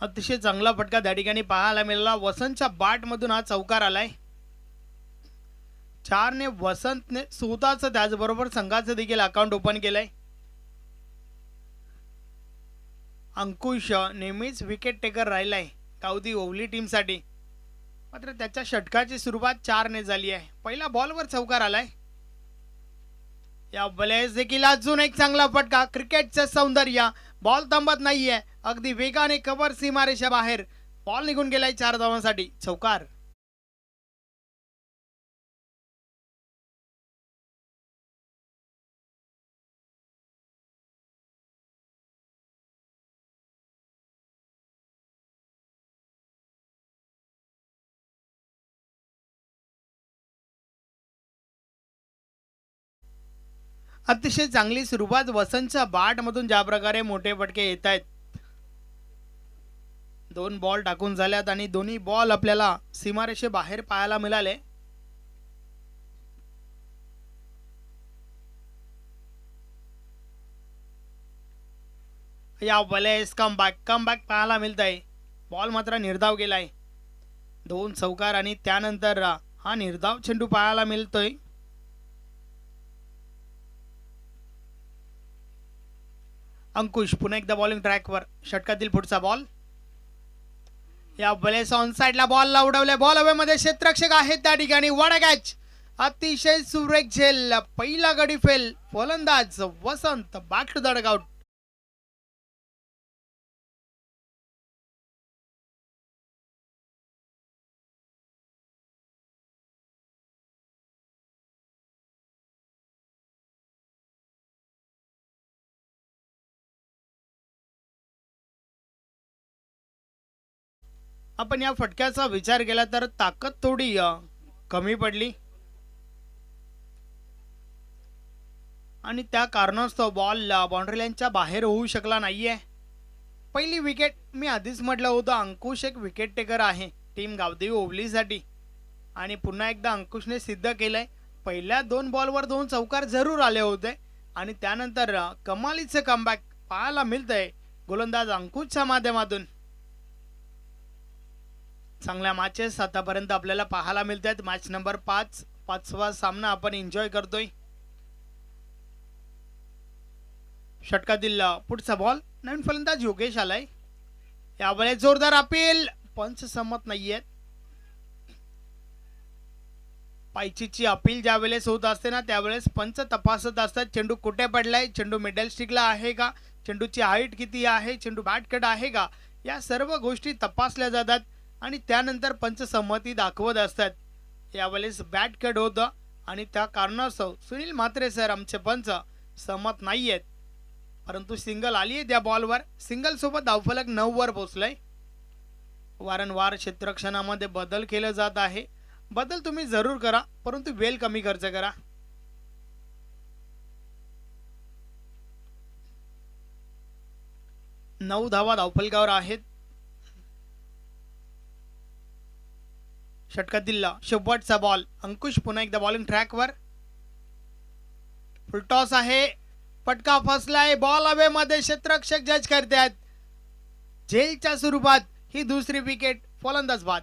अतिशय चांगला फटका त्या ठिकाणी पाहायला मिळाला. वसंतच्या बॅट मधून हा चौकार आलाय. 4 ने वसंतने स्वतःच त्याचबरोबर संघाचं देखील अकाउंट ओपन केलंय. अंकुश नेहमीच विकेट टेकर राहिलाय गावदी ओवली टीमसाठी, मात्र त्याच्या षटकाची सुरुवात 4 ने झाली आहे. पहिला बॉलवर चौकार आलाय. या वेळेस देखील अजून एक चांगला फटका. क्रिकेटचं सौंदर्य, बॉल थांबत नाहीये, अगदी वेगाने कव्हर सीमारेषा बाहेर बॉल निघून गेलाय 4 धावांसाठी. चौकार. अतिशय चांगली सुरुवात वसंतच्या बॅट मधून ज्या प्रकारे मोठे फटके येत आहेत. 2 बॉल टाकून झाल्यात आणि दोन्ही बॉल आपल्याला सीमारेषे बाहेर पाहायला मिळाले. या वेळेस कमबॅक पाहायला मिळत आहे. बॉल मात्र निर्धाव गेलाय. 2 चौकार आणि त्यानंतर हा निर्धाव चेंडू पाहायला मिळतोय. अंकुश पुन्हा एकदा बॉलिंग ट्रॅकवर. षटकातील पुढचा बॉल. या वेळेस ऑन साइडला बॉल उडवले. बॉल हवेमध्ये, क्षेत्ररक्षक आहेत त्या ठिकाणी. वडा कॅच. अतिशय सुरेख झेल. पहिला गडी फेल. फलंदाज वसंत बॅक टू द डगआउट. आपण या फटक्याचा विचार केला तर ताकद थोडी कमी पडली आणि त्या कारणास्तव बॉल बाउंड्री लाईनच्या बाहेर होऊ शकला नाहीये. पहिली विकेट मी आधीच म्हटलं होतं, अंकुश एक विकेट टेकर आहे टीम गावदेवी ओवलीसाठी आणि पुन्हा एकदा अंकुशने सिद्ध केलंय. पहिल्या 2 बॉलवर 2 चौकार जरूर आले होते आणि त्यानंतर कमालीचे कमबॅक पाहायला मिळतंय गोलंदाज अंकुशच्या माध्यमातून. चांगल्या मॅचेस आतापर्यंत आपल्याला पाहायला मिळत आहेत. मॅच नंबर 5, 5वा सामना आपण एन्जॉय करतोय. षटकातील पुढचा बॉल. नवीन फलंदाज योगेश आलाय. यावेळेस जोरदार अपील. पंच सहमत नाहीयेत. पायचीची अपील ज्या वेळेस होत असते ना त्यावेळेस पंच तपासत असतात चेंडू कुठे पडलाय, चेंडू मिडल स्टिकला आहे का, चेंडूची हाईट किती आहे, चेंडू बॅट कट आहे का, या सर्व गोष्टी तपासल्या जातात आणि त्यानंतर पंच संमती दाखवत असतात. यावेळेस बॅट कट होतं आणि त्या कारणास्तव सुनील म्हात्रे सर आमचे पंच सहमत नाहीयेत, परंतु सिंगल आली आहे त्या बॉलवर. सिंगल सोबत धावफलक 9 वर पोहोचलाय. वारंवार क्षेत्ररक्षणामध्ये बदल केले जात आहे. बदल तुम्ही जरूर करा, परंतु वेळ कमी खर्च करा. नऊ धावा धावफलकावर आहेत. षटकातील शेवटचा बॉल. अंकुश पुन्हा एकदा बॉलिंग ट्रॅकवर. फुलटॉस आहे. फटका फसलाय. बॉल हवेमध्ये. क्षेत्ररक्षक जज करतात. झेलच्या स्वरूपात ही दुसरी विकेट. फलंदाज बाद.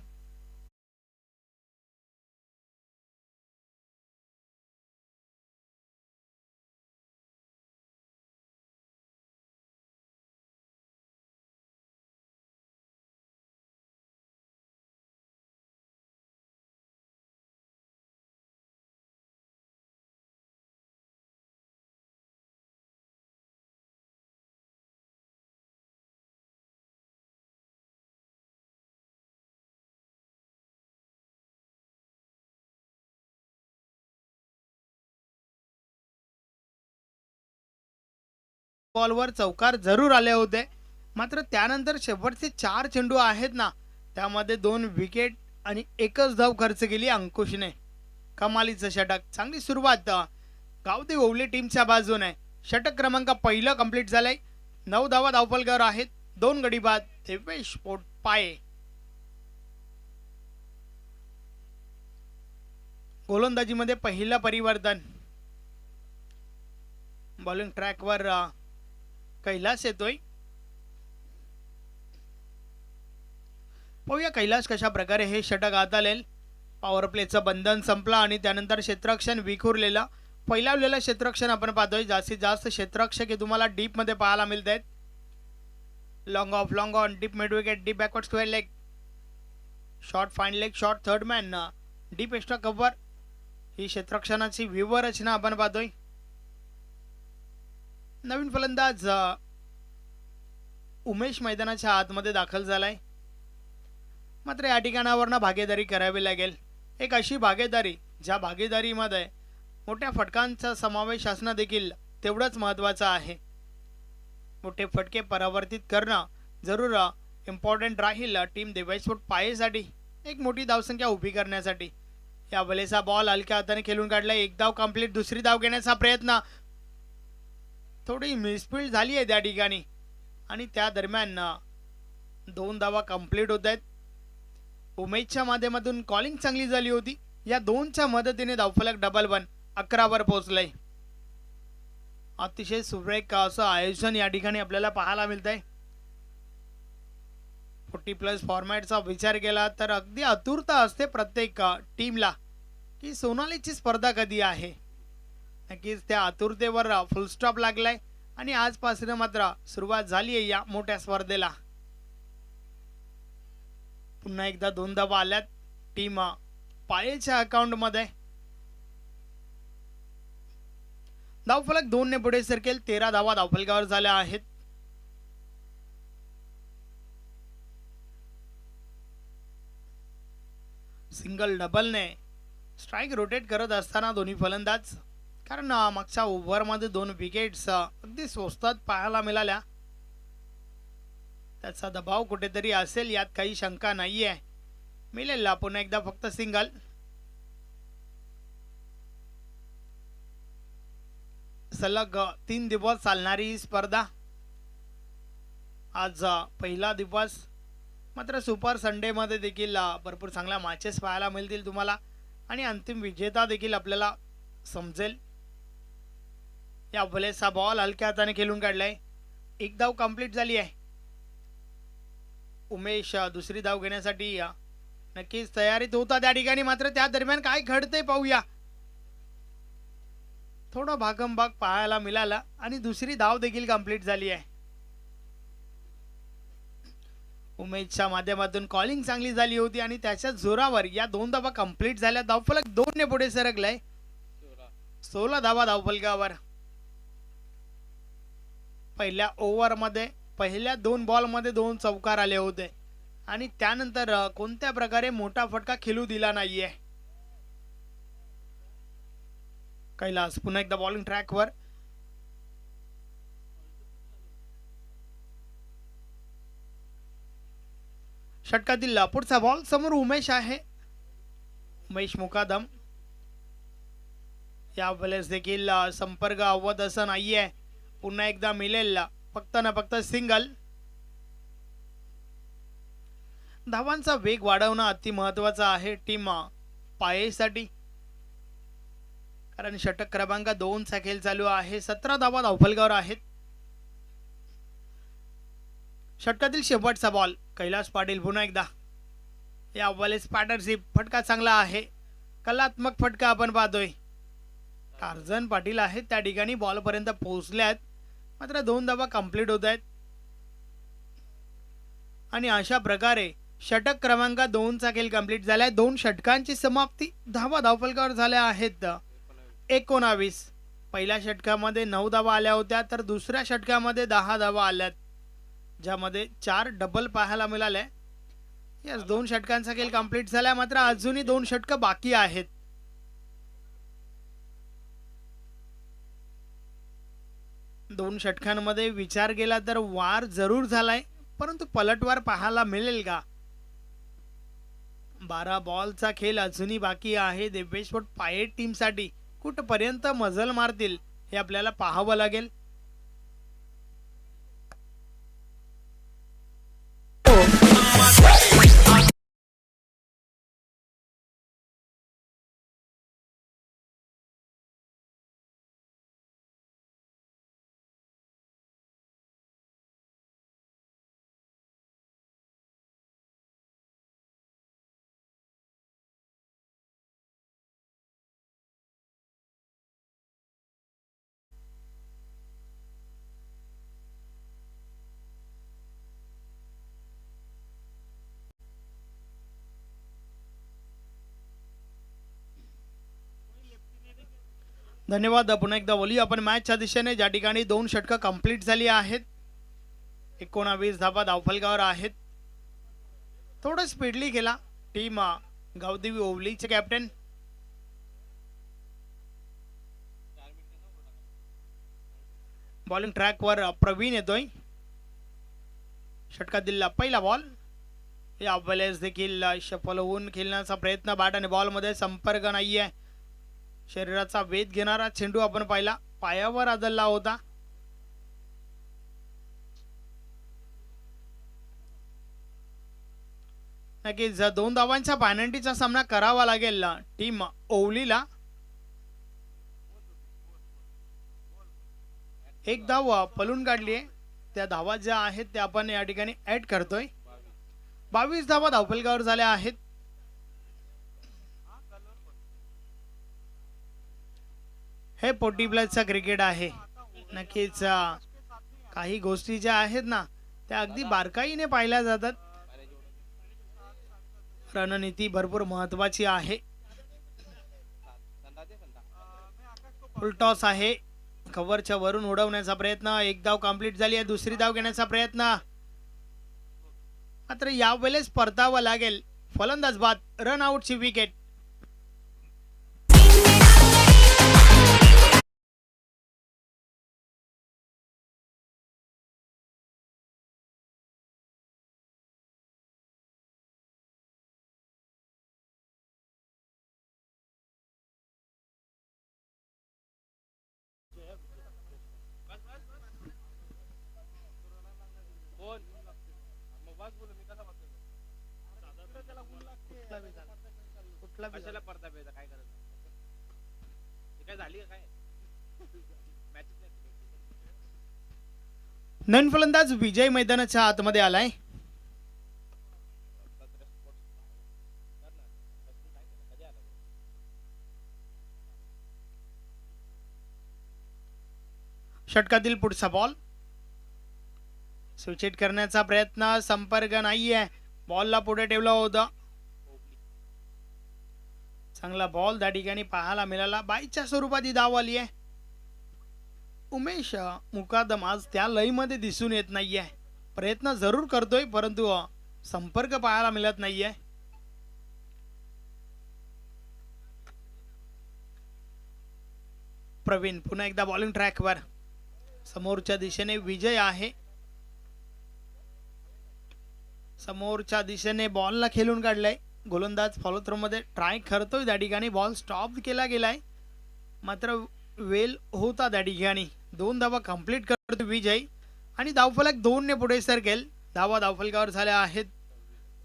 बॉलवर चौकार जरूर आले होते, मात्र त्यानंतर शेवटचे 4 चेंडू आहेत ना त्यामध्ये 2 विकेट आणि एकच धाव खर्च केली अंकुशने. कमालीचं षटक. चांगली सुरुवात गावदेवी ओवली टीमच्या बाजूने. षटक क्रमांक पहिलं कंप्लीट झालंय. 9 धावा धावफलकावर आहेत. 2 गडी बाद. देवेश पोटपाये. गोलंदाजीमध्ये पहिलं परिवर्तन. बॉलिंग ट्रॅकवर कैलास येतोय. पाहूया कैलास कशा प्रकारे हे षटक हाताळेल. पॉवर प्लेचं बंधन संपलं आणि त्यानंतर क्षेत्ररक्षण विखुरलेलं फैलावलेलं क्षेत्ररक्षण आपण पाहतोय. जास्तीत जास्त क्षेत्ररक्षक हे तुम्हाला डीपमध्ये पाहायला मिळत आहेत. Long off long on deep mid wicket deep backward square leg short fine leg short third man deep extra cover ही क्षेत्ररक्षणाची व्यूहरचना आपण पाहतोय. नवीन फलंदाज उमेश मैदानाच्या आतमध्ये दाखल झालाय. मात्र या ठिकाणावरनं भागीदारी करावी लागेल. एक अशी भागीदारी ज्या भागीदारीमध्ये मोठ्या फटकांचा समावेश असणं देखील तेवढंच महत्त्वाचं आहे. मोठे फटके परावर्तित करणं जरूर इम्पॉर्टंट राहील टीम दिवसपोट पायेसाठी एक मोठी धावसंख्या उभी करण्यासाठी. या वेळेचा बॉल हलक्या हाताने खेळून काढला. एक धाव कंप्लीट. दुसरी धाव घेण्याचा प्रयत्न थोडी मिसफील्ड झाली आहे त्या ठिकाणी आणि त्या दरम्यान 2 धावा कंप्लीट होत आहेत. उमेशच्या माध्यमातून कॉलिंग चांगली झाली होती. या 2च्या मदतीने धावफलक डबल 1 11वर पोहोचलंय. अतिशय सुरेख असं आयोजन या ठिकाणी आपल्याला पाहायला मिळतंय. 40+ फॉर्मॅटचा विचार केला तर अगदी आतुरता असते प्रत्येक टीमला की सोनालीची स्पर्धा कधी आहे. नक्कीच त्या आतुरतेवर फुल स्टॉप लागलाय आणि आजपासून मात्र सुरुवात झाली आहे या मोठ्या स्पर्धेला. पुन्हा एकदा 2 धावा आल्यात टीम पायेच्या अकाउंटमध्ये. धावफलक 2 ने पुढे सरकेल. 13 धावा धावफलकावर झाल्या आहेत. सिंगल डबलने स्ट्राइक रोटेट करत असताना दोन्ही फलंदाज कारण मागच्या ओव्हरमध्ये 2 विकेट्स अगदी स्वस्तात पाहायला मिळाल्या. त्याचा दबाव कुठेतरी असेल यात काही शंका नाहीये. मिळेल पुन्हा एकदा फक्त सिंगल. सलग 3 दिवस चालणारी स्पर्धा. आज पहिला दिवस. मात्र सुपर संडे मध्ये देखील भरपूर चांगल्या मॅचेस पाहायला मिळतील तुम्हाला आणि अंतिम विजेता देखील आपल्याला समजेल. या वेळेचा बॉल हलक्या हाताने खेळून काढलाय. एक धाव कंप्लीट झाली आहे. उमेश दुसरी धाव घेण्यासाठी नक्कीच तयारीत होता त्या ठिकाणी. मात्र त्या दरम्यान काय घडतंय पाहूया. थोडा भागमभाग पाहायला मिळाला आणि दुसरी धाव देखील कंप्लीट झाली आहे. उमेशच्या माध्यमातून कॉलिंग चांगली झाली होती आणि त्याच्या जोरावर या 2 धावा कंप्लीट झाल्या. धावफलक 2 ने पुढे सरकलाय. 16 धावा धावफलकावर. पहिल्या ओव्हरमध्ये पहिल्या 2 बॉलमध्ये 2 चौकार आले होते आणि त्यानंतर कोणत्या प्रकारे मोठा फटका खेळू दिला नाहीये. कैलास पुन्हा एकदा बॉलिंग ट्रॅकवर. षटकातील पुढचा बॉल समोर उमेश आहे. उमेश मुकादम. या वेळेस देखील संपर्क अवध असं नाहीये. पुन्हा एकदा मिळेल फक्त ना फक्त सिंगल. धावांचा वेग वाढवणं अति महत्वाचं आहे टीम पायेसाठी कारण षटक क्रमांक 2 चा खेळ चालू आहे. 17 धावा धावफलकावर आहेत. षटकातील शेवटचा बॉल. कैलास पाटील पुन्हा एकदा. या वेळेस पार्टनरशिप फटका चांगला आहे. कलात्मक फटका आपण पाहतोय. टार्झन पाटील आहेत त्या ठिकाणी बॉल पर्यंत पोहोचल्यात. मात्र 2 धावा कंप्लीट होत आहेत आणि अशा प्रकारे षटक क्रमांक 2 चा खेळ कंप्लीट झालाय. 2 षटकांची समाप्ती. धावा धावफलकावर झाल्या आहेत 19. पहिल्या षटकामध्ये 9 धावा आल्या होत्या तर दुसऱ्या षटकामध्ये 10 धावा आल्यात ज्यामध्ये 4 डबल पाहायला मिळाले. यस 2 षटकांचा खेळ कंप्लीट झाला. मात्र अजूनही 2 षटक बाकी आहेत. दोन षटकांमध्ये विचार केला तर वार जरूर झालाय परंतु पलटवार पाहायला मिळेल का. 12 बॉलचा खेळ अजूनही बाकी आहे. दिव्येश्वर पाये टीमसाठी कुठपर्यंत मजल मारतील हे आपल्याला पाहावं लागेल. धन्यवाद. पुन्हा एकदा बोलूया आपण मॅचच्या दिशेने, ज्या ठिकाणी 2 षटकं कंप्लीट झाली आहेत. 19 धावा धावफलकावर आहेत. थोडं स्पीडली खेळा टीम गावदेवी ओवलीचे कॅप्टन. बॉलिंग ट्रॅकवर प्रवीण येतोय. षटकात दिलेला पहिला बॉल. या वेळेस देखील सफल होऊन खेळण्याचा प्रयत्न. बॅट आणि बॉल मध्ये संपर्क नाहीये. शरीराचा वेध घेणारा चेंडू आपण पाहिला, पायावर आदळला होता. नक्कीच 2 धावांच्या पॅनल्टीचा सामना करावा लागेल टीम ओवलीला. 1 धाव पलून काढली आहे. त्या धावा ज्या आहेत त्या आपण या ठिकाणी ऍड करतोय. 22 धावा धावफलकावर झाल्या आहेत. हे 40+ क्रिकेट आहे. नक्कीच काही गोष्टी ज्या आहेत ना त्या अगदी बारकाईने पाहिल्या जातात. रणनीती भरपूर महत्वाची आहे. फुलटॉस आहे. कव्हरच्या वरून उडवण्याचा प्रयत्न. 1 धाव कंप्लीट झाली आहे. दुसरी धाव घेण्याचा प्रयत्न. मात्र यावेळेस परतावं लागेल. फलंदाज बाद. रन आउटची विकेट. नन फलंदाज विजय मैदानाच्या आतमध्ये आलाय. षटकातील पुढचा बॉल. स्विच हिट करण्याचा प्रयत्न. संपर्क नाहीये. बॉलला पुढे ठेवला होता. चांगला बॉल त्या ठिकाणी पाहायला मिळाला. बाईच्या स्वरूपात ही धाव आली आहे. उमेश मुकादम आज त्या लईमध्ये दिसून येत नाहीये. प्रयत्न जरूर करतोय परंतु संपर्क पाहायला मिळत नाहीये. प्रवीण पुन्हा एकदा बॉलिंग ट्रॅकवर. समोरच्या दिशेने विजय आहे. समोरच्या दिशेने बॉलला खेळून काढलाय. गोलंदाज फॉलो थ्रो मध्ये ट्राय करतोय. त्या ठिकाणी बॉल स्टॉप केला गेलाय. मात्र वेल होता त्या ठिकाणी. 2 धावा कंप्लीट करतो विजय आणि धावफलक 2 ने पुढे सरकेल. धावा धावफलकावर झाल्या आहेत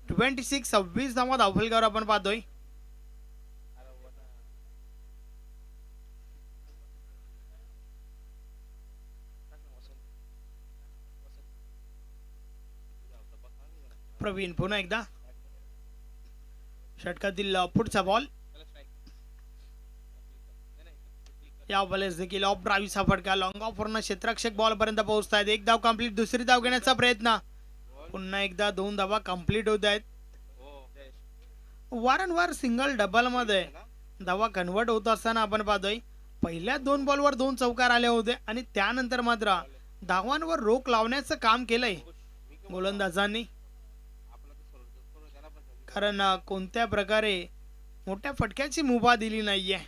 26 धावा धावफलकावर आपण पाहतोय. प्रवीण पुन्हा एकदा. षटकातील पुढचा बॉल. या वेळेस देखील ऑफ ड्राईव्हचा फटका. लॉंग ऑफ वरून क्षेत्ररक्षक बॉल पर्यंत पोहोचतायत. 1 धाव कंप्लीट. दुसरी धाव घेण्याचा प्रयत्न. पुन्हा एकदा 2 धावा कंप्लीट होत आहेत. वारंवार सिंगल डबल मध्ये धावा कन्वर्ट होत असताना आपण पाहतोय. पहिल्या 2 बॉलवर 2 चौकार आले होते आणि त्यानंतर मात्र धावांवर रोख लावण्याचं काम केलंय गोलंदाजांनी. कारण कोणत्या प्रकारे मोठ्या फटक्याची मुभा दिली नाहीये.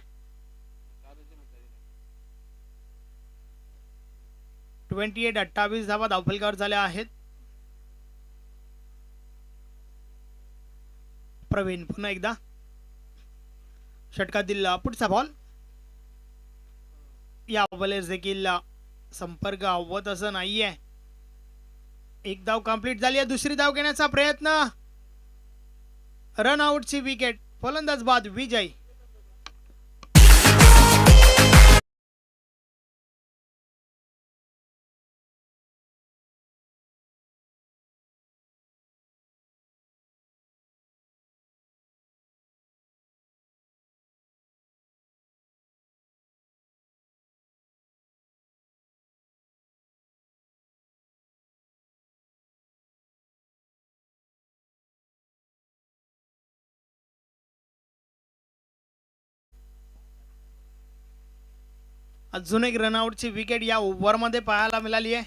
28 धावा धावफलकावर झाल्या आहेत. प्रवीण पुन्हा एकदा. षटकातील पुढचा बॉल. या वेळेस देखील संपर्क हवत असं नाहीये. 1 धाव कंप्लीट झाली आहे. दुसरी धाव घेण्याचा प्रयत्न. रन आउटची विकेट. फलंदाज बाद विजय. अजून एक रनआउटची विकेट या ओव्हरमध्ये पाहायला मिळाली आहे.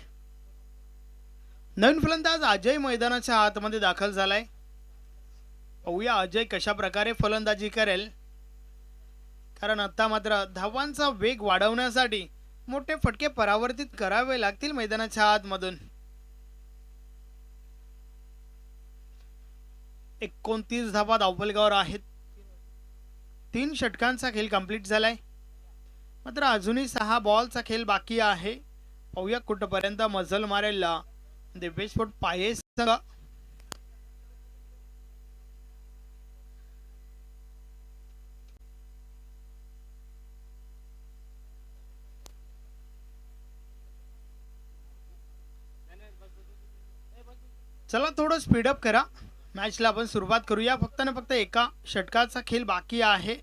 नवीन फलंदाज अजय मैदानाच्या आतमध्ये दाखल झालाय. पाहूया अजय कशा प्रकारे फलंदाजी करेल, कारण आता मात्र धावांचा वेग वाढवण्यासाठी मोठे फटके परावर्तित करावे लागतील मैदानाच्या आतमधून. 29 धावा धावफलकावर आहेत. 3 षटकांचा खेळ कंप्लीट झालाय. मात्र अजूनही 6 बॉलचा खेळ बाकी आहे. पाहूया कुठपर्यंत मजल मारेल दिव्य स्पोर्ट पाये संघ. चला थोडं स्पीडअप करा. मॅचला आपण सुरुवात करूया. फक्त ना फक्त एका षटकाचा खेळ बाकी आहे.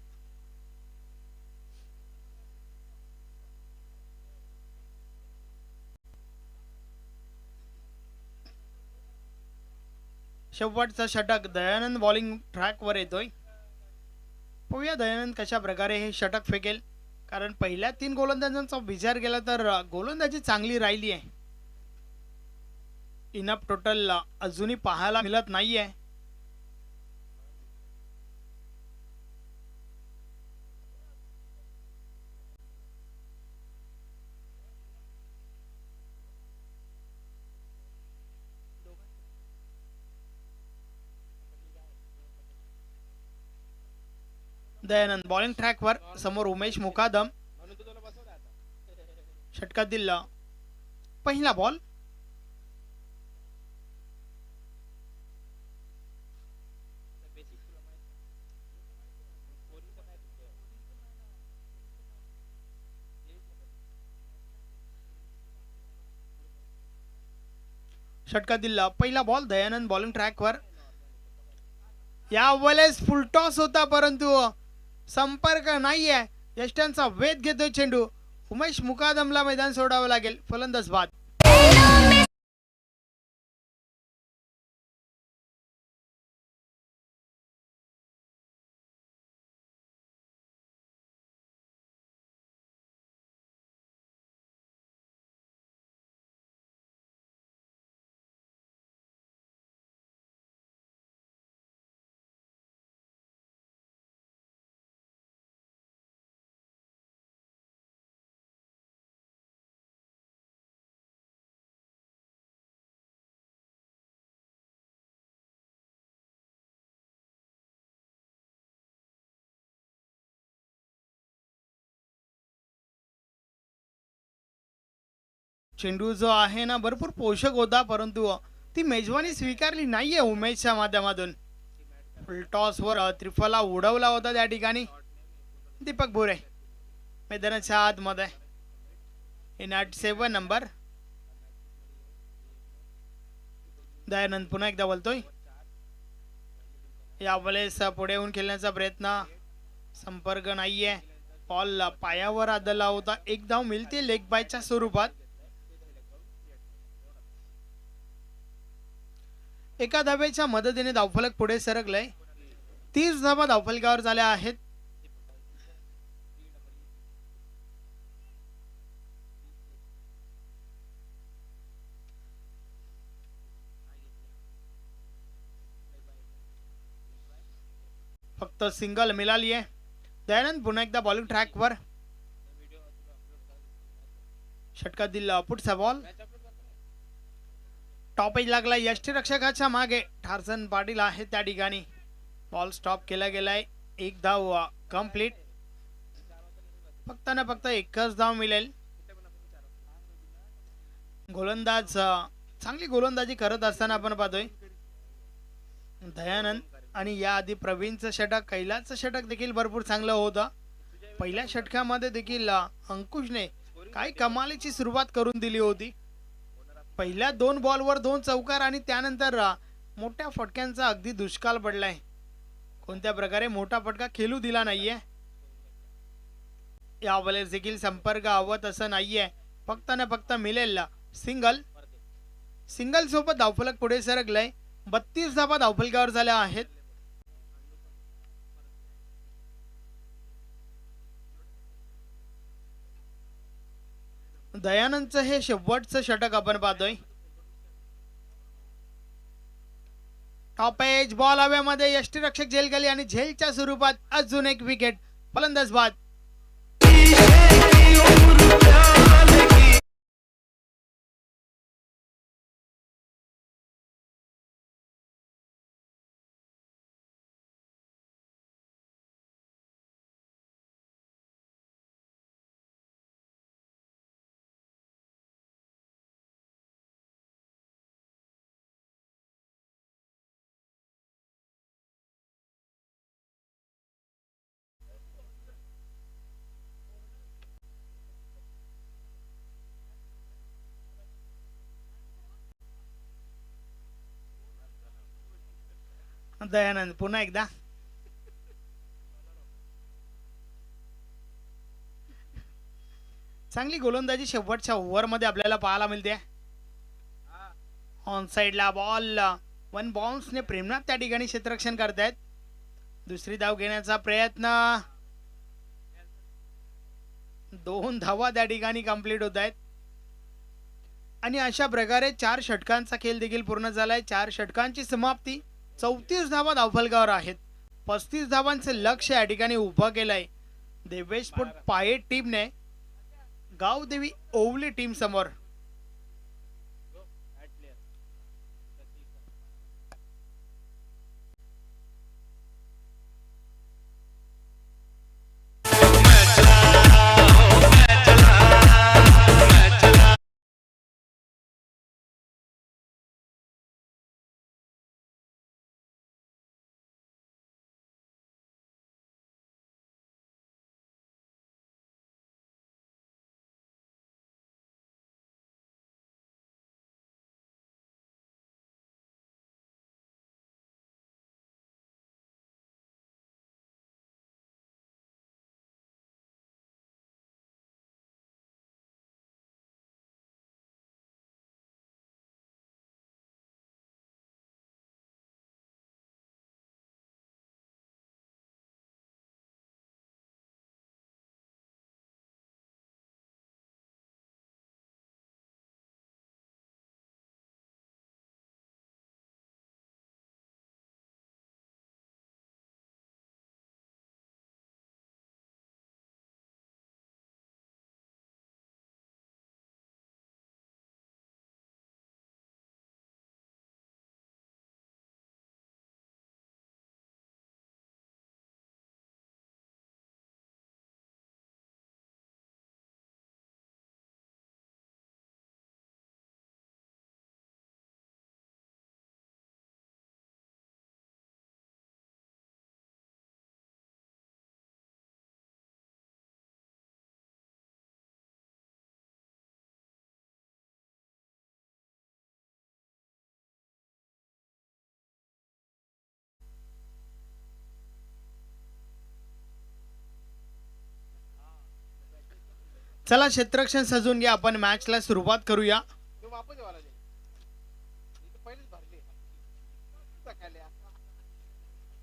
शेवटचा षटक दयानंद बॉलिंग ट्रॅकवर येतोय. पाहूया दयानंद कशा प्रकारे हे षटक फेकेल, कारण पहिल्या 3 गोलंदाजांचा विचार केला तर गोलंदाजी चांगली राहिली आहे. इनफ टोटल अजूनही पाहायला मिळत नाहीये. दयानंद बॉलिंग ट्रॅकवर, समोर उमेश मुकादम. षटकातील पहिला बॉल. षटकातील पहिला बॉल. दयानंद बॉलिंग ट्रॅकवर. यावेळेस फुलटॉस होता, परंतु संपर्क नाहीये. यष्ट्यांचा वेध घेतोय चेंडू. उमेश मुकादमला मैदान सोडावं लागेल. फलंदाज बाद. चेंडू जो आहे ना भरपूर पोषक होता, परंतु ती मेजवानी स्वीकारली नाहीये उमेशच्या माध्यमातून. टॉस वर त्रिफला उडवला होता त्या ठिकाणी. दीपक भोरे मैदानाच्या आतमध्ये. In at 7 number. दयानंद पुन्हा एकदा बोलतोय. यावेळेस पुढे येऊन खेळण्याचा प्रयत्न. संपर्क नाहीये. बॉल पायावर आदळला होता. एक धाव मिळते लेग बायच्या स्वरूपात. एका धावेच्या मदतीने धावफलक पुढे सरकलंय. 30 धावा धावफलकावर झाल्या आहेत. फक्त सिंगल मिळाली आहे. दयानंद पुन्हा एकदा बॉलिंग ट्रॅकवर. षटकातील पुढचा बॉल. टॉप एज लागला यष्टीरक्षकाच्या मागे. टार्झन पाटील आहे त्या ठिकाणी. बॉल स्टॉप केला गेलाय. एक धाव कंप्लीट. फक्त ना फक्त एकच धाव मिळेल. गोलंदाज चांगली गोलंदाजी करत असताना आपण पाहतोय दयानंद. आणि याआधी प्रवीणचं षटक, कैलासचं षटक देखील भरपूर चांगलं होतं. पहिल्या षटकामध्ये देखील अंकुशने काही कमालीची सुरुवात करून दिली होती. पहिल्या 2 बॉलवर 2 चौकार आणि त्यानंतर मोठ्या फटक्यांचा अगदी दुष्काळ पडलाय. कोणत्या प्रकारे मोठा फटका खेळू दिला नाहीये. यावेळेस देखील संपर्क हवत असं नाहीये. फक्त ना फक्त मिळेल सिंगल. सिंगल सोबत धावफलक पुढे सरकलंय. 32 धावा धावफलकावर झाल्या आहेत. दयानंदचं हे शेवटचं षटक आपण पाहतोय. टॉप एज बॉल हवेमध्ये यष्टीरक्षक झेल गेली आणि झेलच्या स्वरूपात अजून एक विकेट. फलंदाज बाद. दयानंद पुन्हा एकदा. चांगली गोलंदाजी शेवटच्या ओव्हरमध्ये आपल्याला पाहायला मिळते. ऑन साइडला बॉल. वन बाउन्सने प्रेमनाथ त्या ठिकाणी क्षेत्ररक्षण करतायत. दुसरी धाव घेण्याचा प्रयत्न. 2 धावा त्या ठिकाणी कंप्लीट होत आहेत आणि अशा प्रकारे 4 षटकांचा खेळ देखील पूर्ण झालाय. 4 षटकांची समाप्ती. 34 धावा धावफलकावर आहेत. 35 धावांचं लक्ष या ठिकाणी उभं केलंय देवेश स्पोर्ट पाये टीमने गावदेवी ओवली टीम समोर. चला क्षेत्ररक्षण सजून घ्या. आपण मॅचला सुरुवात करूया.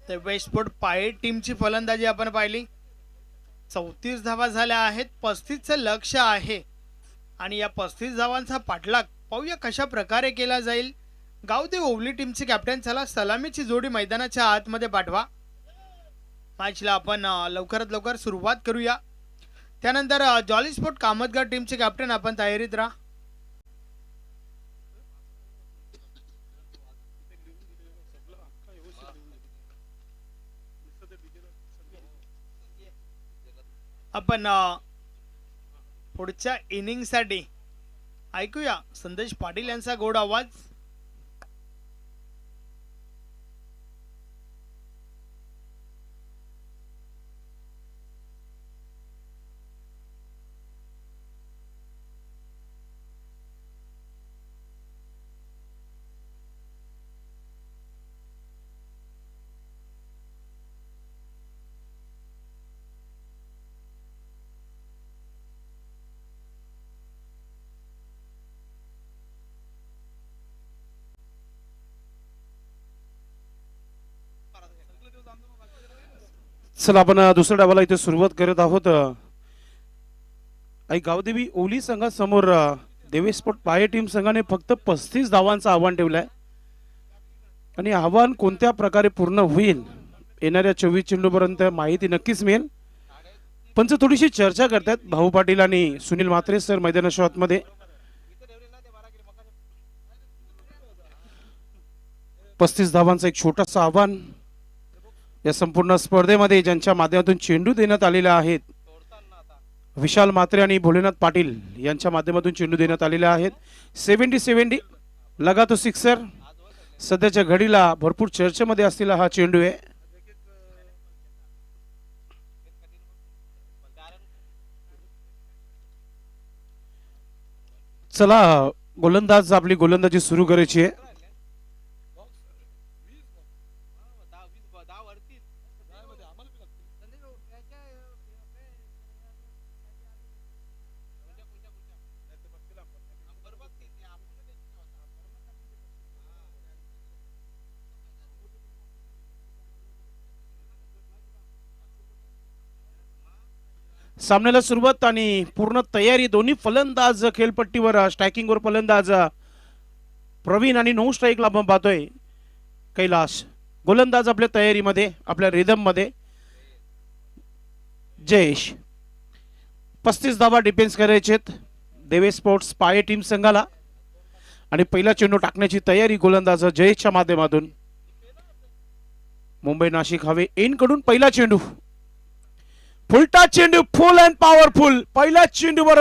देवेश स्पोर्ट पाये टीमची फलंदाजी आपण पाहिली. 34 धावा झाल्या आहेत. 35चं लक्ष आहे आणि या 35 धावांचा पाठलाग पाहूया कशा प्रकारे केला जाईल. गावदेवी ओवली टीमचे कॅप्टन चला सलामीची जोडी मैदानाच्या आतमध्ये पाठवा. मॅचला आपण लवकरात लवकर सुरुवात करूया. त्यानंतर जॉली स्पोर्ट कामतगाव टीमचे कॅप्टन आपण तयारीत राहा. आपण पुढच्या इनिंगसाठी ऐकूया संदेश पाटील यांचा गोड आवाज. चला आपण दुसऱ्या डावाला इथे सुरुवात करत आहोत. आणि गावदेवी ओली संघासमोर देवी स्पोर्ट पाये टीम संघाने फक्त 35 धावांचं आव्हान ठेवलंय आणि आव्हान कोणत्या प्रकारे पूर्ण होईल येणाऱ्या 24 चेंडूपर्यंत माहिती नक्कीच मिळेल. पंच थोडीशी चर्चा करतात भाऊ पाटील आणि सुनील म्हात्रे सर मैदानाच्या आतमध्ये. 35 धावांचं एक छोटंसं आव्हान या संपूर्ण स्पर्धेमध्ये ज्यांच्या माध्यमातून चेंडू देण्यात आलेले आहेत विशाल म्हात्रे आणि भोलेनाथ पाटील यांच्या माध्यमातून चेंडू देण्यात आलेले आहेत. 70-70 लगा तो सिक्सर. सध्याच्या घडीला भरपूर चर्चेमध्ये असलेला हा चेंडू आहे. चला गोलंदाज आपली गोलंदाजी सुरू करायची आहे. सामन्याला सुरुवात आणि पूर्ण तयारी. दोन्ही फलंदाज खेळपट्टीवर स्ट्रायकिंगवर फलंदाज प्रवीण आणि 9 स्ट्राईकला आपण पाहतोय कैलास. गोलंदाज आपल्या तयारीमध्ये आपल्या रिदम मध्ये जयेश. 35 धावा डिफेन्स करायचेत देवे स्पोर्ट्स पाये टीम संघाला आणि पहिला चेंडू टाकण्याची तयारी गोलंदाज जयेशच्या माध्यमातून. मुंबई नाशिक हवे एन कडून पहिला चेंडू. फुलटा चेंडू फुल अँड पॉवरफुल. पहिल्या चेंडूवर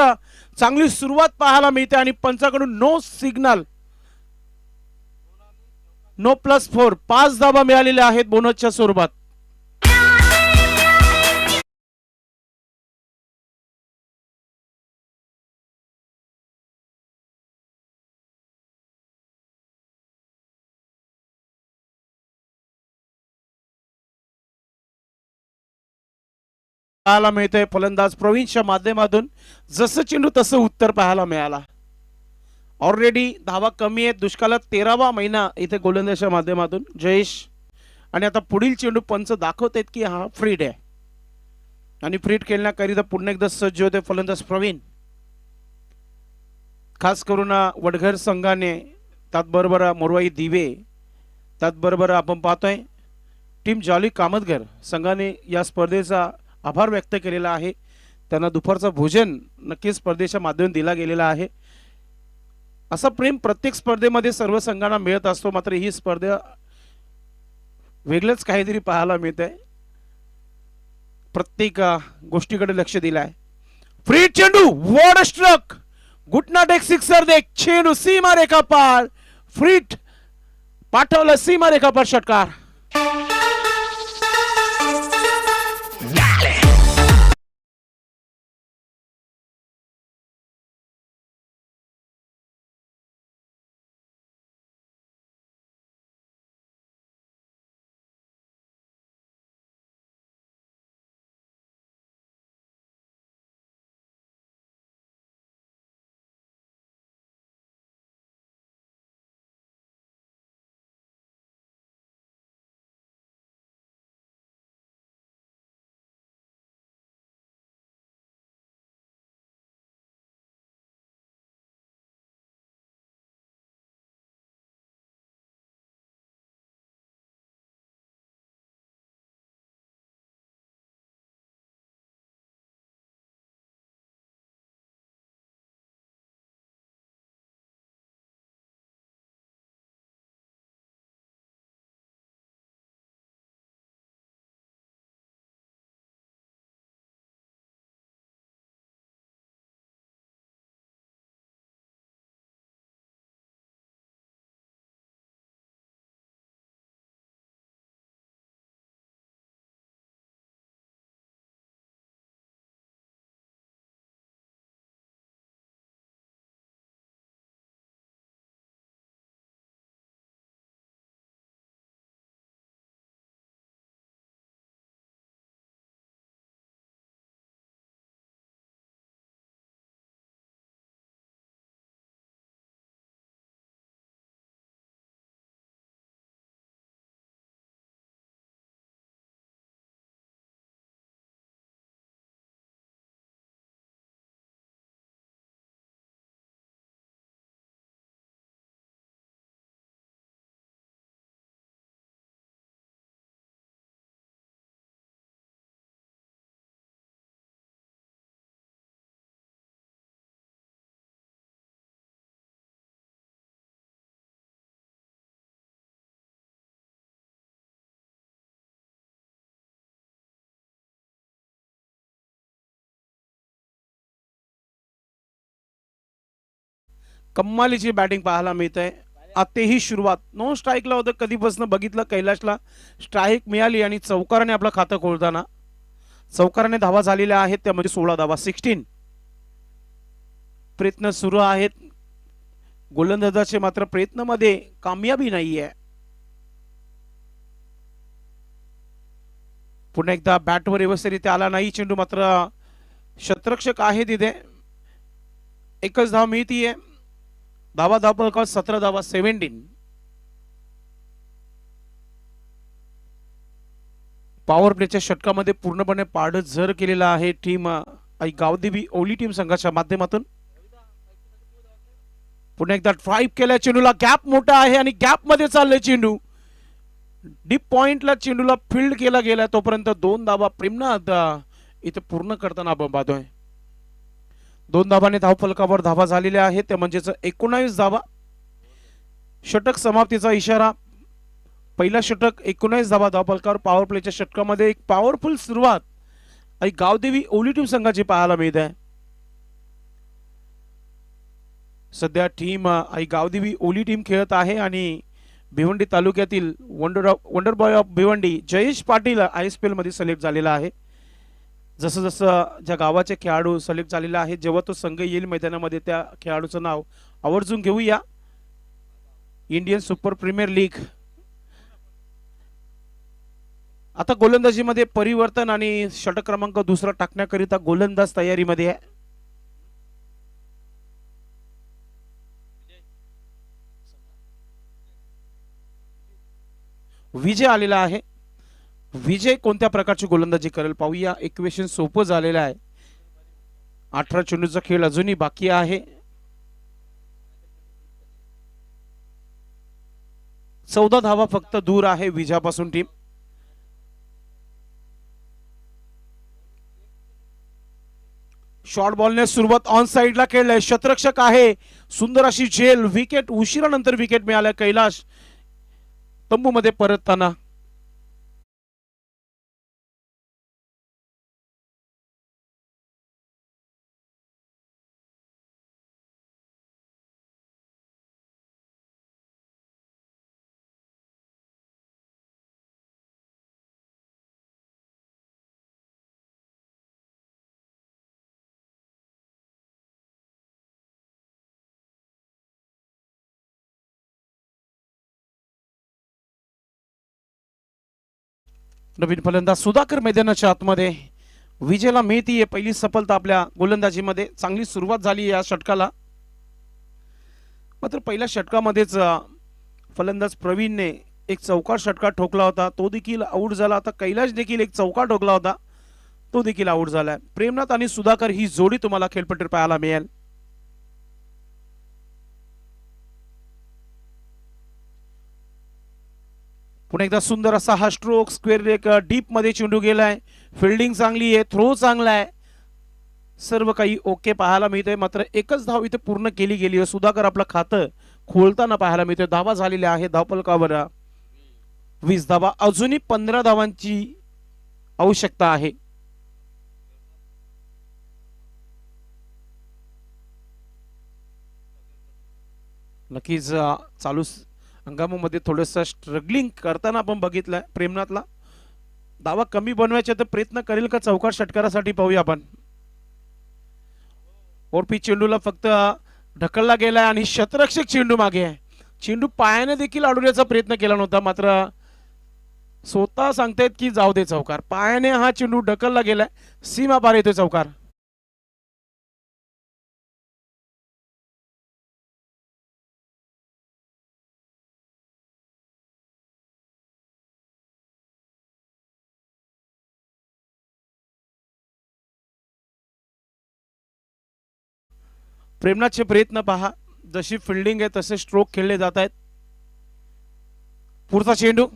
चांगली सुरुवात पाहायला मिळते आणि पंचाकडून नो सिग्नल. नो +4 5 धावा मिळालेल्या आहेत बोनसच्या स्वरूपात. पाहायला मिळतंय फलंदाज प्रवीणच्या माध्यमातून जसं चेंडू तसं उत्तर पाहायला मिळाला. ऑलरेडी धावा कमी आहेत. दुष्काळात 13वा महिना इथे गोलंदाजच्या माध्यमातून जयेश. आणि आता पुढील चेंडू पंच दाखवत आहेत की हा फ्रीड आहे आणि फ्रीड खेळण्याकरिता पुन्हा एकदा सज्ज होते फलंदाज प्रवीण. खास करून वडघर संघाने त्याचबरोबर मोरवाई दिवे त्याचबरोबर आपण पाहतोय टीम जाली कामतगर संघाने या स्पर्धेचा आभार व्यक्त केलेला आहे. त्यांना दुपारचं भोजन नक्कीच स्पर्धेच्या माध्यमातून दिला गेलेला आहे. असं प्रेम प्रत्येक स्पर्धेमध्ये सर्व संघांना मिळत असतो. मात्र ही स्पर्धा वेगळंच काहीतरी पाहायला मिळतंय. प्रत्येक गोष्टीकडे लक्ष दिलं आहे. फ्री चेंडू वॉड स्ट्रक. गुटनाट एक सिक्सर दे. चेंडू सीमा रेखा पार. फ्रीट पाठवलं सीमा रेखा पार षटकार. कम्मालीची बॅटिंग पाहायला मिळत आहे. आतेही सुरुवात नो स्ट्राईकला होतं, कधीपासून बघितलं कैलाशला स्ट्राईक मिळाली आणि चौकाराने आपलं खातं खोलताना चौकाराने धावा झालेल्या आहेत, त्यामध्ये 16 धावा 16. प्रयत्न सुरू आहेत गोलंदाजाचे, मात्र प्रयत्नामध्ये कामयाबी नाहीये. पुन्हा एकदा बॅटवर व्यवस्थितरित्या आला नाही चेंडू, मात्र शतरक्षक आहे तिथे. एकच धाव मिळतीये. धावा 17 धावा 17. पॉवर प्लेच्या षटकामध्ये पूर्णपणे पाडझर केलेला आहे टीम गावदेवी ओली टीम संघाच्या माध्यमातून. पुन्हा एकदा ड्राईव्ह केलाय चेंडूला, गॅप मोठा आहे आणि गॅप मध्ये चाललंय चेंडू. डीप पॉइंटला चेंडूला फील्ड केला गेला, तोपर्यंत 2 धावा प्रेमनाथ इथे पूर्ण करताना आपण पाहतोय. 2 धावाने धावफलकावर धावा झालेल्या आहेत, त्या म्हणजेच 19 धावा. षटक समाप्तीचा इशारा. पहिला षटक 19 धावा धावफलकावर. पॉवर प्लेच्या षटकामध्ये एक पॉवरफुल सुरुवात आणि गावदेवी ओली टीम संघाची पाहायला मिळत आहे. सध्या टीम आई गावदेवी ओली टीम खेळत आहे आणि भिवंडी तालुक्यातील wonder boy of Bhiwandi Jayesh Patil ISPL मध्ये सिलेक्ट झालेला आहे. जसं जसं ज्या गावाचे खेळाडू सिलेक्ट झालेला आहे, जेव्हा तो संघ येईल मैदानामध्ये त्या खेळाडूचं नाव आवर्जून घेऊया. Indian super premier league. आता गोलंदाजीमध्ये परिवर्तन आणि षटक क्रमांक दुसरा टाकण्याकरिता गोलंदाज तयारीमध्ये आहे. विजय आलेला आहे. विजय कोणत्या प्रकारची गोलंदाजी करेल पाहूया. इक्वेशन सोपं झालेलं आहे. 18 चेंडूचा खेळ अजूनही बाकी आहे. 14 धावा फक्त दूर आहे विजयापासून टीम. शॉर्ट बॉलने सुरुवात ऑन साइडला खेळलाय. शतरक्षक आहे. सुंदर अशी झेल. विकेट उशिरानंतर विकेट मिळाल्या कैलाश तंबूमध्ये परतताना. नवीन फलंदाज सुधाकर मैदानाच्या आतमध्ये. विजयला मिळतीये पहिली सफलता आपल्या गोलंदाजीमध्ये. चांगली सुरुवात झाली या षटकाला. मात्र पहिल्या षटकामध्येच फलंदाज प्रवीणने एक चौकार षटका ठोकला होता, तो देखील आउट झाला. आता कैलाश देखील एक चौकार ठोकला होता, तो देखील आउट झालाय. प्रेमनाथ आणि सुधाकर ही जोडी तुम्हाला खेळपट्टीवर पाहायला मिळेल. पुन्हा एकदा सुंदर असा हा स्ट्रोक. स्क्वेअर लेग डीप मध्ये चेंडू गेलाय. फिल्डिंग चांगली आहे, थ्रो चांगला आहे, सर्व काही ओके पाहायला मिळतंय. मात्र एकच धाव इथे पूर्ण केली गेली आहे. सुधाकर आपलं खातं खोलताना पाहायला मिळतोय. धावा झालेल्या आहे धावफलकावर 20 धावा. अजूनही 15 धावांची आवश्यकता आहे. नक्कीच चालू हंगामामध्ये थोडस स्ट्रगलिंग करताना आपण बघितलंय प्रेमनाथला. दावा कमी बनवायचा तर प्रयत्न करेल का चौकार षटकारासाठी पाहूया आपण. ओरपी चेंडूला फक्त ढकलला गेलाय आणि शतरक्षक चेंडू मागे आहे. चेंडू पायाने देखील अडवण्याचा प्रयत्न केला नव्हता, मात्र स्वतः सांगतायत की जाऊ दे चौकार. पायाने हा चेंडू ढकलला गेलाय, सीमा पार येतोय चौकार. प्रेमनाथचे प्रयत्न पहा. जशी फिल्डिंग आहे तसे स्ट्रोक खेळले जात आहेत. पुढचा चेंडू.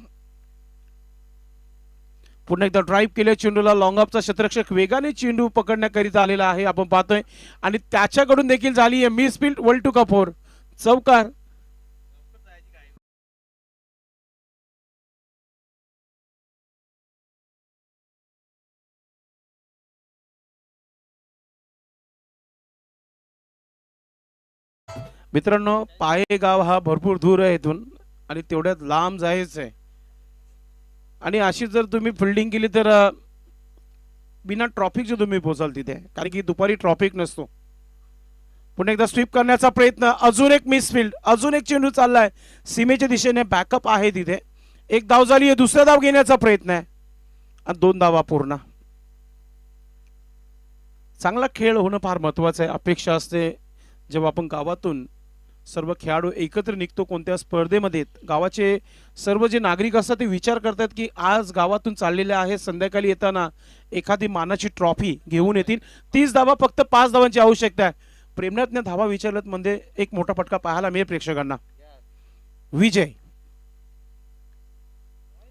पुन्हा एकदा ड्राईव्ह केले चेंडूला. लॉंग ऑफचा शतरक्षक वेगाने चेंडू पकडण्याकरिता आलेला आहे आपण पाहतोय आणि त्याच्याकडून देखील झाली आहे मिस फील्ड. 1-2 चौकार. मित्रांनो, पायेगाव हा भरपूर दूर आहे इथून आणि तेवढ्यात लांब जायचं आहे आणि अशी जर तुम्ही फिल्डिंग केली तर बिना ट्रॉफिकचे तुम्ही पोहोचाल तिथे, कारण की दुपारी ट्रॉफिक नसतो. पुन्हा एकदा स्वीप करण्याचा प्रयत्न, अजून एक मिसफील्ड, अजून एक चेंडू चाललाय सीमेच्या दिशेने, बॅकअप आहे तिथे. एक धाव झाली आहे, दुसरा धाव घेण्याचा प्रयत्न आहे आणि 2 धावा पूर्ण. चांगला खेळ होणं फार महत्वाचं आहे. अपेक्षा असते जेव्हा आपण गावातून सर्व खेळाडू एकत्र निघतो कोणत्या स्पर्धेमध्ये, गावाचे सर्व जे नागरिक असतात ते विचार करतात की आज गावातून चाललेले आहे, संध्याकाळी येताना एखादी मानाची ट्रॉफी घेऊन येतील. 30 धावा, फक्त 5 धावांची आवश्यकता आहे. प्रेमनाथने धावा विचारल्यात म्हणजे एक मोठा फटका पाहायला मिळेल प्रेक्षकांना. विजय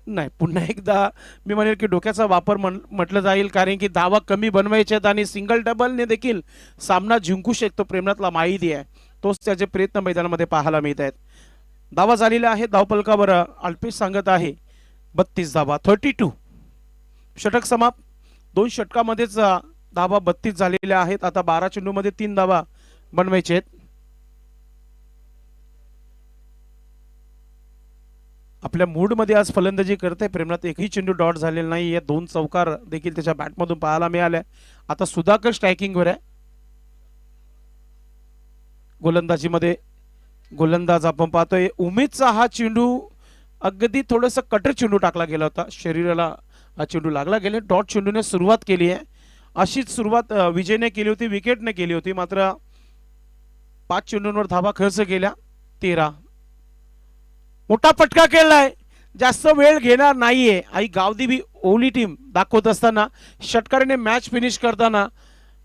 नाही, पुन्हा एकदा मी म्हणेल की डोक्याचा वापर म्हटलं जाईल, कारण की धावा कमी बनवायच्यात आणि सिंगल डबलने देखील सामना जिंकू शकतो. प्रेमनाथला माहिती आहे, तोच त्याचे प्रयत्न मैदानामध्ये पाहायला मिळत आहेत. धावा झालेला आहे धावपलकावर. अल्पेश सांगत आहे 32 धावा, 32. षटक समाप्त. 2 षटकामध्येच धावा 32 झालेल्या आहेत. आता 12 चेंडूमध्ये 3 धावा बनवायचे आहेत. आपल्या मूडमध्ये आज फलंदाजी करते प्रेमनाथ. एकही चेंडू डॉट झालेला नाही. या 2 चौकार देखील त्याच्या बॅटमधून पाहायला मिळाल्या. आता सुधाकर स्ट्रायकिंगवर आहे. गोलंदाजीमध्ये गोलंदाज आपण पाहतोय उमेदचा हा चेंडू अगदी थोडंसं कटर चेंडू टाकला गेला होता, शरीराला हा चेंडू लागला गेला. डॉट चेंडूने सुरुवात केली आहे. अशीच सुरुवात विजयने केली होती, विकेटने केली होती, मात्र 5 चेंडूंवर धावा खर्च केल्या, 13. मोठा फटका केलाय, जास्त वेळ घेणार नाहीये. आई गावदेवी ओली टीम दाखवत असताना षटकाराने मॅच फिनिश करताना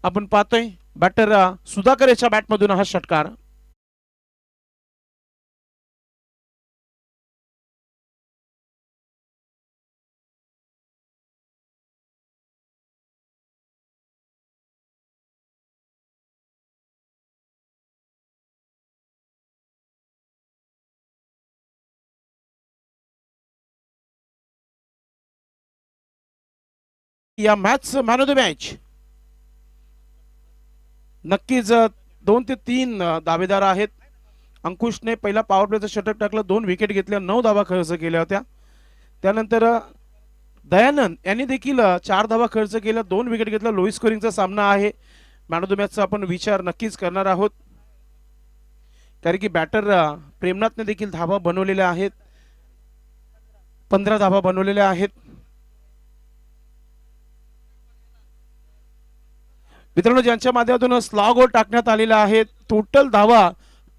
आपण पाहतोय बॅटर सुधाकर याच्या बॅटमधून हा षटकार. या match man of the match नक्कीच 2 ते 3 दावेदार आहेत. अंकुशने पहिला पॉवर प्लेचं षटक टाकलं, 2 विकेट घेतल्या, 9 धावा खर्च केल्या होत्या. त्यानंतर दयानंद यांनी देखील 4 धावा खर्च केल्या, 2 विकेट घेतल्या. लोई स्कोरिंगचा सामना आहे. मॅन ऑफ द मॅचचा आपण विचार नक्कीच करणार आहोत, कारण की बॅटर प्रेमनाथने देखील धावा बनवलेल्या आहेत, 15 धावा बनवलेल्या आहेत. मित्रांनो, ज्यांच्या माध्यमातून स्लॉग आउट टाकण्यात आलेला आहे, टोटल धावा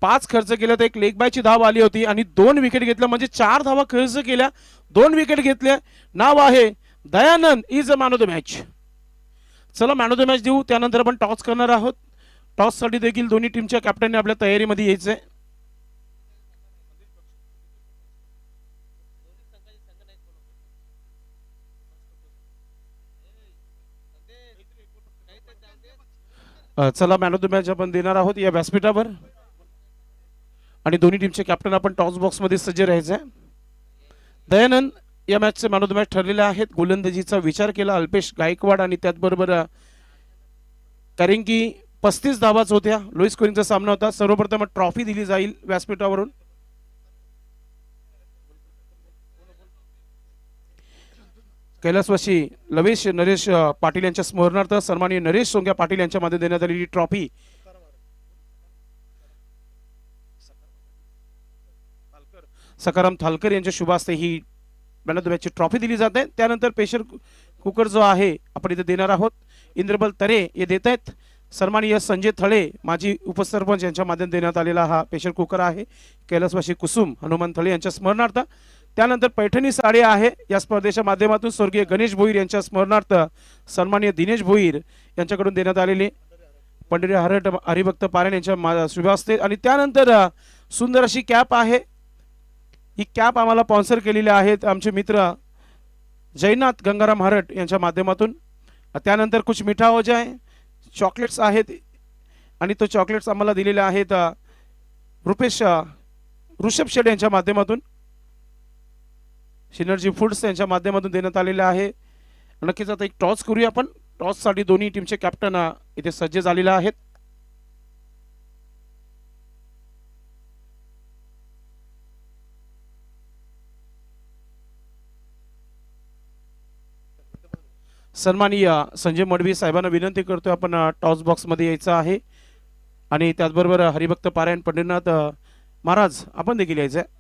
5 खर्च केल्या, तर एक लेग बायची धाव आली होती आणि 2 विकेट घेतल्या, म्हणजे 4 धावा खर्च केल्या, 2 विकेट घेतल्या. नाव आहे Dayanand is a man of the match. चला मॅन ऑफ द मॅच देऊ, त्यानंतर आपण टॉस करणार आहोत. टॉस साठी देखील दोन्ही टीमच्या कॅप्टनने आपल्या तयारीमध्ये यायचंय. चला मॅन ऑफ द मॅच आपण देणार आहोत या व्यासपीठावर आणि दोन्ही टीमचे कॅप्टन आपण टॉस बॉक्स मध्ये सज्ज राहायचे. दयानंद या मॅचचे मॅन ऑफ द मॅच ठरलेले आहेत. गोलंदाजीचा विचार केला अल्पेश गायकवाड आणि त्याचबरोबर कारण की 35 धावाच होत्या, लो स्कोरिंगचा सामना होता. सर्वप्रथम ट्रॉफी दिली जाईल व्यासपीठावरून. कैलासवासी लवेश नरेश पाटील यांच्या स्मरणार्थ सन्माननीय नरेश सोंग्या पाटील यांच्या मध्ये देण्यात आलेली ट्रॉफी सकाराम थालकर यांच्या शुभ हस्ते he man of the मॅचची trophy दिली जाते. त्यानंतर प्रेशर कुकर जो आहे आपण इथे देणार आहोत, इंद्रबल तरे हे देत आहेत. सन्माननीय संजय थळे माजी उपसरपंच यांच्या माध्यमातून देण्यात आलेला हा प्रेशर कुकर आहे. कैलासवासी कुसुम हनुमान थळे यांच्या स्मरणार्थ. त्यानंतर पैठणी साडी आहे या स्पर्धेच्या माध्यमातून स्वर्गीय गणेश भोईर यांच्या स्मरणार्थ सन्माननीय दिनेश भोईर यांच्याकडून देण्यात आलेले पंडित हरट हरिभक्त पारायण यांच्या शुभ हस्ते. आणि त्यानंतर सुंदर अशी कॅप आहे. ही कॅप आम्हाला स्पॉन्सर केलेली आहेत आमचे मित्र जयनाथ गंगाराम हरट यांच्या माध्यमातून. त्यानंतर कुछ मिठा हो जाए चॉकलेट्स आहेत आणि तो चॉकलेट्स आम्हाला दिलेले आहेत रुपेश ऋषभ शेड यांच्या माध्यमातून. सिनर्जी फूड्स यांच्या माध्यमातून देण्यात आलेले आहे. नक्कीच आता एक टॉस करूया आपण. टॉस साठी दोन्ही टीमचे कॅप्टन इथे सज्ज झालेले आहेत. सन्माननीय संजय मडवी साहेबांना विनंती करतोय आपण टॉस बॉक्समध्ये यायचं आहे आणि त्याचबरोबर हरिभक्त पारायण पंढरीनाथ महाराज आपण देखील यायचं आहे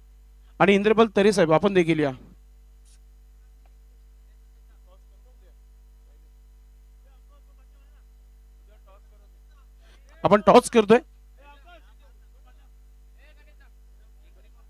आणि इंद्रपाल तरे साहेब आपण देखील या. आपण टॉस करतोय.